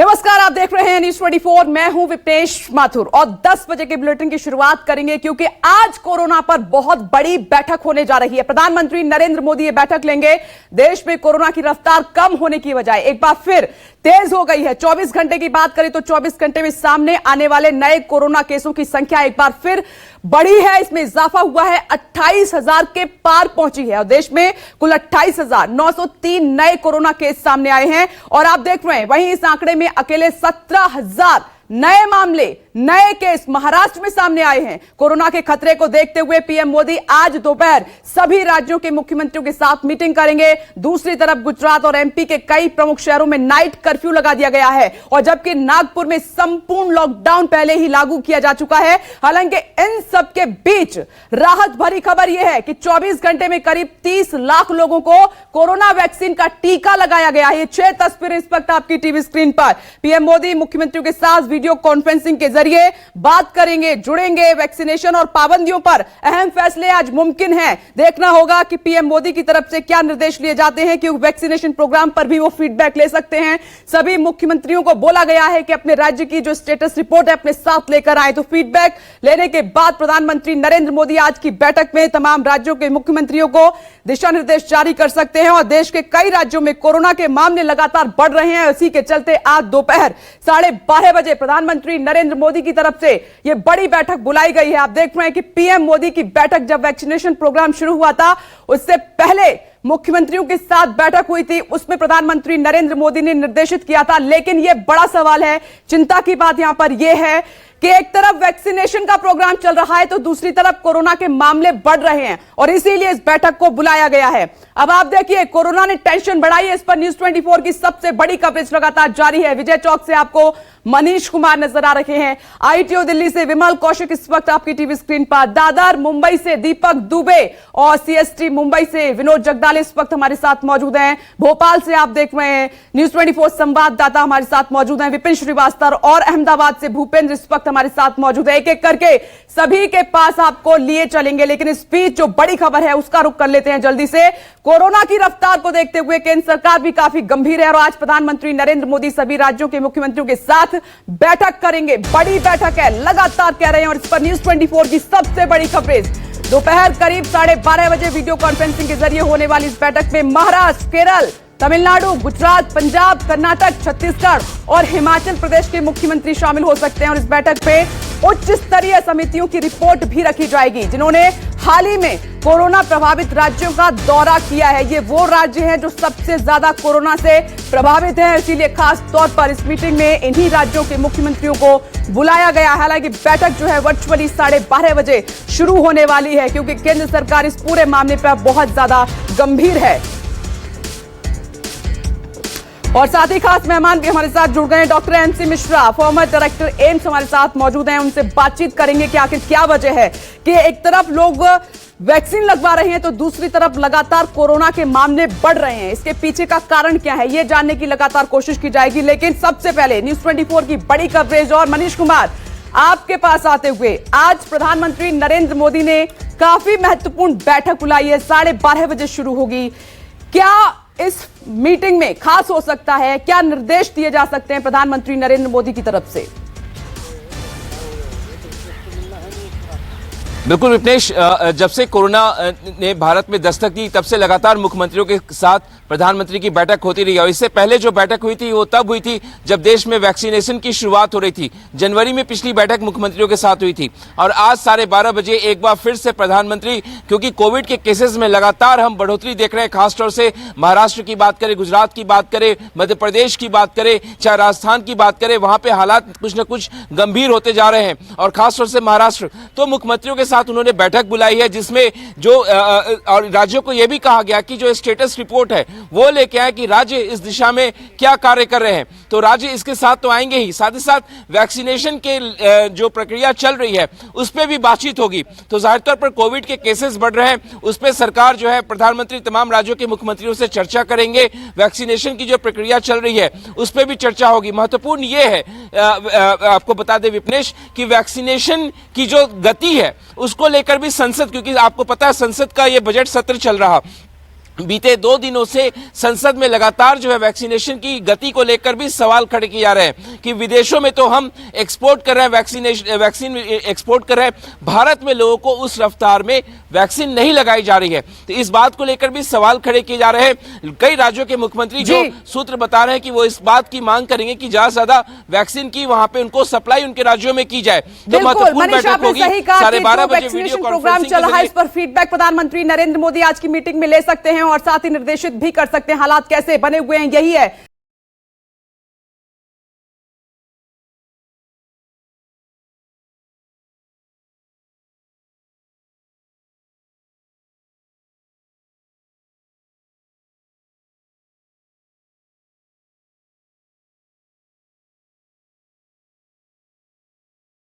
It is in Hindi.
नमस्कार, आप देख रहे हैं न्यूज 24। मैं हूं विपनेश माथुर और 10 बजे के बुलेटिन की शुरुआत करेंगे क्योंकि आज कोरोना पर बहुत बड़ी बैठक होने जा रही है। प्रधानमंत्री नरेंद्र मोदी ये बैठक लेंगे। देश में कोरोना की रफ्तार कम होने की बजाय एक बार फिर तेज हो गई है। 24 घंटे की बात करें तो 24 घंटे में सामने आने वाले नए कोरोना केसों की संख्या एक बार फिर बढ़ी है। इसमें इजाफा हुआ है, 28,000 के पार पहुंची है और देश में कुल 28,903 नए कोरोना केस सामने आए हैं। और आप देख रहे हैं वहीं इस आंकड़े में अकेले 17,000 नए मामले, नए केस महाराष्ट्र में सामने आए हैं। कोरोना के खतरे को देखते हुए पीएम मोदी आज दोपहर सभी राज्यों के मुख्यमंत्रियों के साथ मीटिंग करेंगे। दूसरी तरफ गुजरात और एमपी के कई प्रमुख शहरों में नाइट कर्फ्यू लगा दिया गया है और जबकि नागपुर में संपूर्ण लॉकडाउन पहले ही लागू किया जा चुका है। हालांकि इन सब के बीच राहत भरी खबर यह है कि 24 घंटे में करीब 30 लाख लोगों को कोरोना वैक्सीन का टीका लगाया गया है। ये 6 तस्वीरें इस वक्त आपकी टीवी स्क्रीन पर। पीएम मोदी मुख्यमंत्रियों के साथ वीडियो कॉन्फ्रेंसिंग के जरिए बात करेंगे, जुड़ेंगे। वैक्सीनेशन और पाबंदियों पर अहम फैसले आज मुमकिन है। देखना होगा कि पीएम मोदी की तरफ से क्या निर्देश लिए जाते हैं कि वैक्सीनेशन प्रोग्राम पर भी वो फीडबैक ले सकते हैं। सभी मुख्यमंत्रियों को बोला गया है कि अपने राज्य की जो स्टेटस रिपोर्ट है अपने साथ लेकर आए। तो फीडबैक लेने के बाद प्रधानमंत्री नरेंद्र मोदी आज की बैठक में तमाम राज्यों के मुख्यमंत्रियों को दिशा निर्देश जारी कर सकते हैं। और देश के कई राज्यों में कोरोना के मामले लगातार बढ़ रहे हैं। इसी के चलते आज दोपहर 12:30 बजे प्रधानमंत्री नरेंद्र मोदी की तरफ से यह बड़ी बैठक बुलाई गई है। आप देख रहे हैं कि पीएम मोदी की बैठक जब वैक्सीनेशन प्रोग्राम शुरू हुआ था उससे पहले मुख्यमंत्रियों के साथ बैठक हुई थी, उसमें प्रधानमंत्री नरेंद्र मोदी ने निर्देशित किया था। लेकिन यह बड़ा सवाल है, चिंता की बात यहां पर यह है कि एक तरफ वैक्सीनेशन का प्रोग्राम चल रहा है तो दूसरी तरफ कोरोना के मामले बढ़ रहे हैं और इसीलिए इस बैठक को बुलाया गया है। अब आप देखिए कोरोना ने टेंशन बढ़ाई है। इस पर न्यूज 24 की सबसे बड़ी कवरेज लगातार जारी है। विजय चौक से आपको मनीष कुमार नजर आ रहे हैं, आईटीओ दिल्ली से विमल कौशिक इस वक्त आपकी टीवी स्क्रीन पर, दादर मुंबई से दीपक दुबे और सीएसटी मुंबई से विनोद जगदाले इस वक्त हमारे साथ मौजूद हैं। भोपाल से आप देख रहे हैं न्यूज 24 संवाददाता हमारे साथ मौजूद हैं विपिन श्रीवास्तव और अहमदाबाद से भूपेंद्र इस वक्त हमारे साथ मौजूद है। एक एक करके सभी के पास आपको लिए चलेंगे, लेकिन इस बीच जो बड़ी खबर है उसका रुख कर लेते हैं जल्दी से। कोरोना की रफ्तार को देखते हुए केंद्र सरकार भी काफी गंभीर है और आज प्रधानमंत्री नरेंद्र मोदी सभी राज्यों के मुख्यमंत्रियों के साथ बैठक करेंगे। बड़ी बैठक है लगातार कह रहे हैं और इस पर न्यूज 24 की सबसे बड़ी कवरेज। दोपहर करीब 12:30 बजे वीडियो कॉन्फ्रेंसिंग के जरिए होने वाली इस बैठक में महाराष्ट्र, केरल, तमिलनाडु, गुजरात, पंजाब, कर्नाटक, छत्तीसगढ़ और हिमाचल प्रदेश के मुख्यमंत्री शामिल हो सकते हैं। और इस बैठक पे उच्च स्तरीय समितियों की रिपोर्ट भी रखी जाएगी जिन्होंने हाल ही में कोरोना प्रभावित राज्यों का दौरा किया है। ये वो राज्य हैं जो सबसे ज्यादा कोरोना से प्रभावित हैं, इसीलिए खास तौर पर इस मीटिंग में इन्हीं राज्यों के मुख्यमंत्रियों को बुलाया गया। हालांकि बैठक जो है वर्चुअली 12:30 बजे शुरू होने वाली है क्योंकि केंद्र सरकार इस पूरे मामले पर बहुत ज्यादा गंभीर है। और साथ ही खास मेहमान भी हमारे साथ जुड़ गए हैं, doctor MC Mishra, farmer director AIIMS हमारे साथ मौजूद हैं। उनसे बातचीत करेंगे कि आखिर क्या वजह है कि एक तरफ लोग वैक्सीन लगवा रहे हैं तो दूसरी तरफ लगातार कोरोना के मामले बढ़ रहे हैं। इसके पीछे का कारण क्या है ये जानने की लगातार कोशिश की जाएगी। लेकिन सबसे पहले न्यूज 24 की बड़ी कवरेज और मनीष कुमार आपके पास आते हुए, आज प्रधानमंत्री नरेंद्र मोदी ने काफी महत्वपूर्ण बैठक बुलाई है, 12:30 बजे शुरू होगी। क्या इस मीटिंग में खास हो सकता है, क्या निर्देश दिए जा सकते हैं प्रधानमंत्री नरेंद्र मोदी की तरफ से? बिल्कुल विपनेश, जब से कोरोना ने भारत में दस्तक दी तब से लगातार मुख्यमंत्रियों के साथ प्रधानमंत्री की बैठक होती रही और इससे पहले जो बैठक हुई थी वो तब हुई थी जब देश में वैक्सीनेशन की शुरुआत हो रही थी। जनवरी में पिछली बैठक मुख्यमंत्रियों के साथ हुई थी और आज 12:30 बजे एक बार फिर से प्रधानमंत्री, क्योंकि कोविड के केसेस में लगातार हम बढ़ोतरी देख रहे हैं, खासतौर से महाराष्ट्र की बात करें, गुजरात की बात करें, मध्य प्रदेश की बात करें, चाहे राजस्थान की बात करें, वहां पे हालात कुछ न कुछ गंभीर होते जा रहे हैं और खासतौर से महाराष्ट्र। तो मुख्यमंत्रियों के साथ उन्होंने बैठक बुलाई है जिसमें जो और राज्यों को यह भी कहा गया कि जो स्टेटस रिपोर्ट है वो लेके आए कि राज्य इस दिशा में क्या कार्य कर रहे हैं। तो राज्य इसके साथ तो आएंगे ही, साथ ही साथ वैक्सीनेशन के जो प्रक्रिया चल रही है उस पर भी बातचीत होगी। तो जाहिर तौर पर कोविड के केसेस बढ़ रहे हैं, उस पर सरकार जो है प्रधानमंत्री तमाम राज्यों के मुख्यमंत्रियों से चर्चा करेंगे। वैक्सीनेशन की जो प्रक्रिया चल रही है उस पर भी चर्चा होगी। महत्वपूर्ण ये है, आपको बता दें विपनेश, कि वैक्सीनेशन की जो गति है उसको लेकर भी संसद, क्योंकि आपको पता है संसद का ये बजट सत्र चल रहा बीते 2 दिनों से संसद में लगातार जो है वैक्सीनेशन की गति को लेकर भी सवाल खड़े किए जा रहे हैं कि विदेशों में तो हम एक्सपोर्ट कर रहे हैं, वैक्सीन एक्सपोर्ट कर रहे हैं, भारत में लोगों को उस रफ्तार में वैक्सीन नहीं लगाई जा रही है। तो इस बात को लेकर भी सवाल खड़े किए जा रहे हैं। कई राज्यों के मुख्यमंत्री जो सूत्र बता रहे हैं कि वो इस बात की मांग करेंगे कि ज्यादा से ज्यादा वैक्सीन की वहां पे उनको सप्लाई उनके राज्यों में की जाए। तो महत्वपूर्ण बैठक होगी, 12:30 बजे वीडियो प्रोग्राम चल रहा है, इस पर फीडबैक प्रधानमंत्री नरेंद्र मोदी आज की मीटिंग में ले सकते हैं और साथ ही निर्देशित भी कर सकते हैं। हालात कैसे बने हुए हैं, यही है